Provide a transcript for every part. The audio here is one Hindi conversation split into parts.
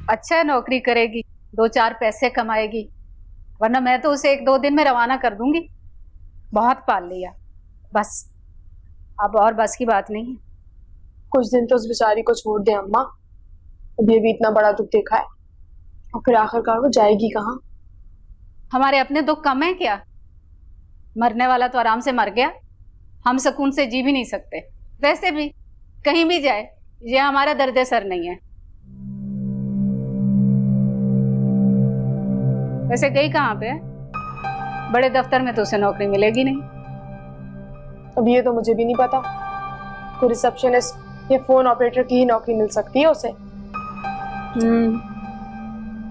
अच्छा है, नौकरी करेगी, दो चार पैसे कमाएगी, वरना मैं तो उसे एक दो दिन में रवाना कर दूंगी। बहुत पाल लिया, बस अब और बस की बात नहीं है। कुछ दिन तो उस बेचारी को छोड़ दे अम्मा। अब ये भी इतना बड़ा दुख देखा है, और फिर आखिरकार वो जाएगी कहाँ? हमारे अपने दुख कम है क्या? मरने वाला तो आराम से मर गया, हम सुकून से जी भी नहीं सकते। वैसे भी कहीं भी जाए, ये हमारा दर्द सर नहीं है। वैसे गई कहाँ पे है? बड़े दफ्तर में तो उसे नौकरी मिलेगी नहीं। अब ये तो मुझे भी नहीं पता। कोई रिसेप्शनिस्ट या फोन ऑपरेटर की ही नौकरी मिल सकती है उसे।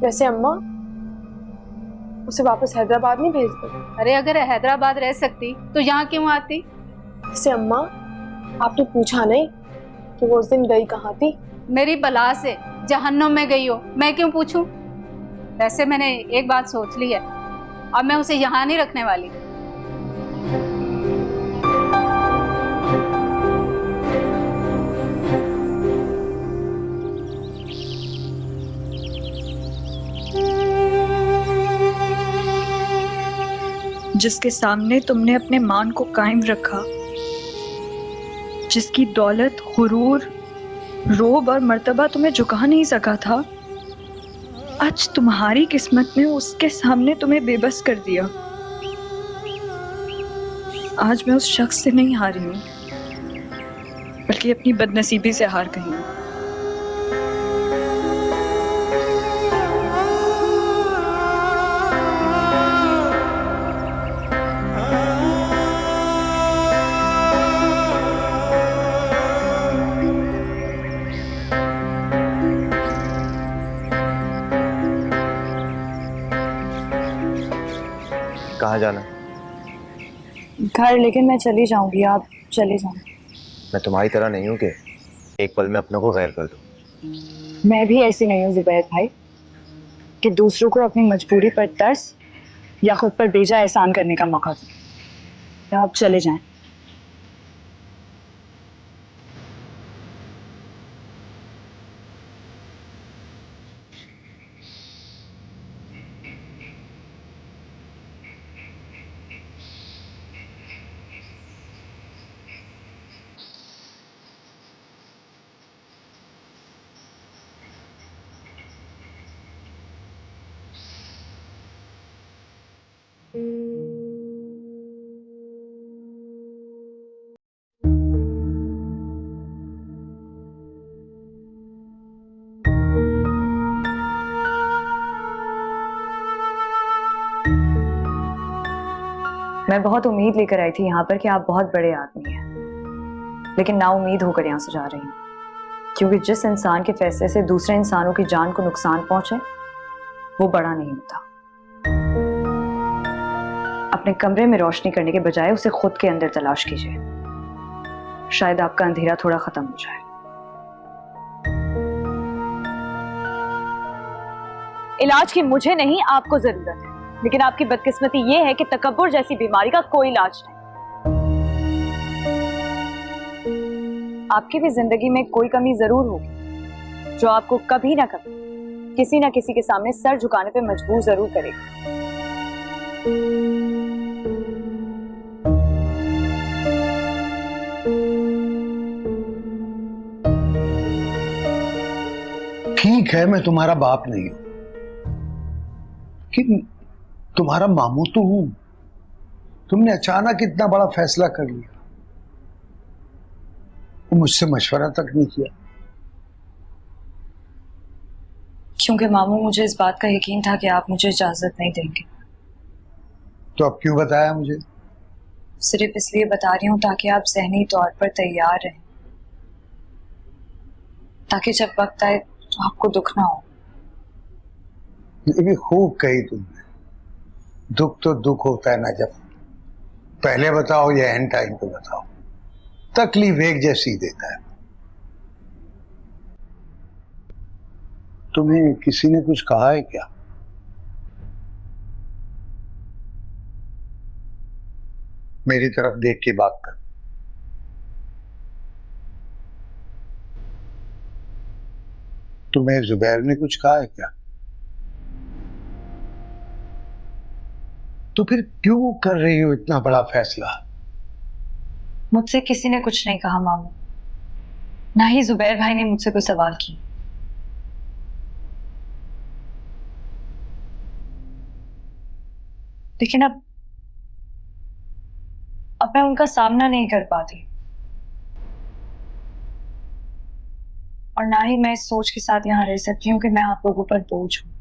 वैसे अम्मा, उसे वापस हैदराबाद नहीं भेज दो? अरे अगर हैदराबाद रह सकती तो यहाँ क्यों आती? वैसे अम्मा, आपने पूछा नहीं कि वो उस दिन गई कहाँ थी? मेरी बला से जहन्नुम में गई हो, मैं क्यों पूछूं? वैसे मैंने एक बात सोच ली है, अब मैं उसे यहाँ नहीं रखने वाली। जिसके सामने तुमने अपने मान को कायम रखा, जिसकी दौलत, गुरूर, रोब और मर्तबा तुम्हें झुका नहीं सका था, आज तुम्हारी किस्मत ने उसके सामने तुम्हें बेबस कर दिया। आज मैं उस शख्स से नहीं हारी हूं, बल्कि अपनी बदनसीबी से हार गई हूं। कहाँ जाना? घर, लेकिन मैं चली जाऊंगी, आप चले जाओ। मैं तुम्हारी तरह नहीं हूँ कि एक पल में अपनों को गैर कर दूँ। मैं भी ऐसी नहीं हूँ जुबैर भाई कि दूसरों को अपनी मजबूरी पर तरस या खुद पर बेजा एहसान करने का मौका दूं। आप चले जाएं। मैं बहुत उम्मीद लेकर आई थी यहाँ पर कि आप बहुत बड़े आदमी हैं, लेकिन ना उम्मीद होकर यहाँ से जा रही हूँ, क्योंकि जिस इंसान के फैसले से दूसरे इंसानों की जान को नुकसान पहुंचे, वो बड़ा नहीं होता। अपने कमरे में रोशनी करने के बजाय उसे खुद के अंदर तलाश कीजिए, शायद आपका अंधेरा थोड़ा खत्म हो जाए। इलाज की मुझे नहीं, आपको जरूरत है, लेकिन आपकी बदकिस्मती ये है कि तकब्बुर जैसी बीमारी का कोई इलाज नहीं। आपकी भी जिंदगी में कोई कमी जरूर होगी जो आपको कभी ना कभी किसी ना किसी के सामने सर झुकाने पे मजबूर जरूर करेगी। ठीक है, मैं तुम्हारा बाप नहीं हूं, लेकिन तुम्हारा मामू तो हूं। तुमने अचानक इतना बड़ा फैसला कर लिया, मुझसे मशवरा तक नहीं किया। क्योंकि मामू, मुझे इस बात का यकीन था कि आप मुझे इजाजत नहीं देंगे। तो अब क्यों बताया मुझे? सिर्फ इसलिए बता रही हूँ ताकि आप ज़हनी तौर पर तैयार रहें, ताकि जब वक्त आए तो आपको दुख ना हो। ये भी खूब कही तुमने। दुख तो दुख होता है ना, जब पहले बताओ या एंड टाइम पे बताओ, तकलीफ एक जैसी देता है। तुम्हें किसी ने कुछ कहा है क्या? मेरी तरफ देख के बात कर। तुम्हें जुबैर ने कुछ कहा है क्या? तो फिर क्यों कर रही हो इतना बड़ा फैसला? मुझसे किसी ने कुछ नहीं कहा मामू, ना ही जुबैर भाई ने मुझसे कोई सवाल किए। लेकिन अब मैं उनका सामना नहीं कर पाती, और ना ही मैं इस सोच के साथ यहाँ रह सकती हूँ कि मैं आप लोगों पर बोझ हूँ।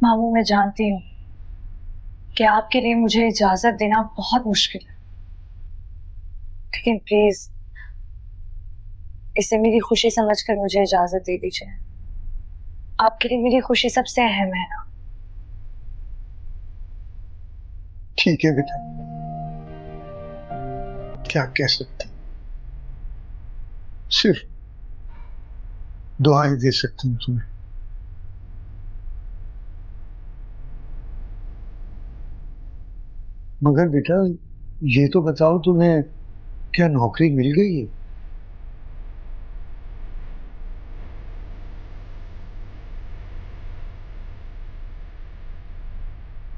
मामू, मैं जानती हूँ कि आपके लिए मुझे इजाजत देना बहुत मुश्किल है, लेकिन प्लीज इसे मेरी खुशी समझकर मुझे इजाजत दे दीजिए। आपके लिए मेरी खुशी सबसे अहम है ना। ठीक है बेटा, क्या कह सकते हैं? सिर्फ दुआएं दे सकती हूँ तुम्हें। मगर बेटा, ये तो बताओ तुम्हें क्या नौकरी मिल गई है?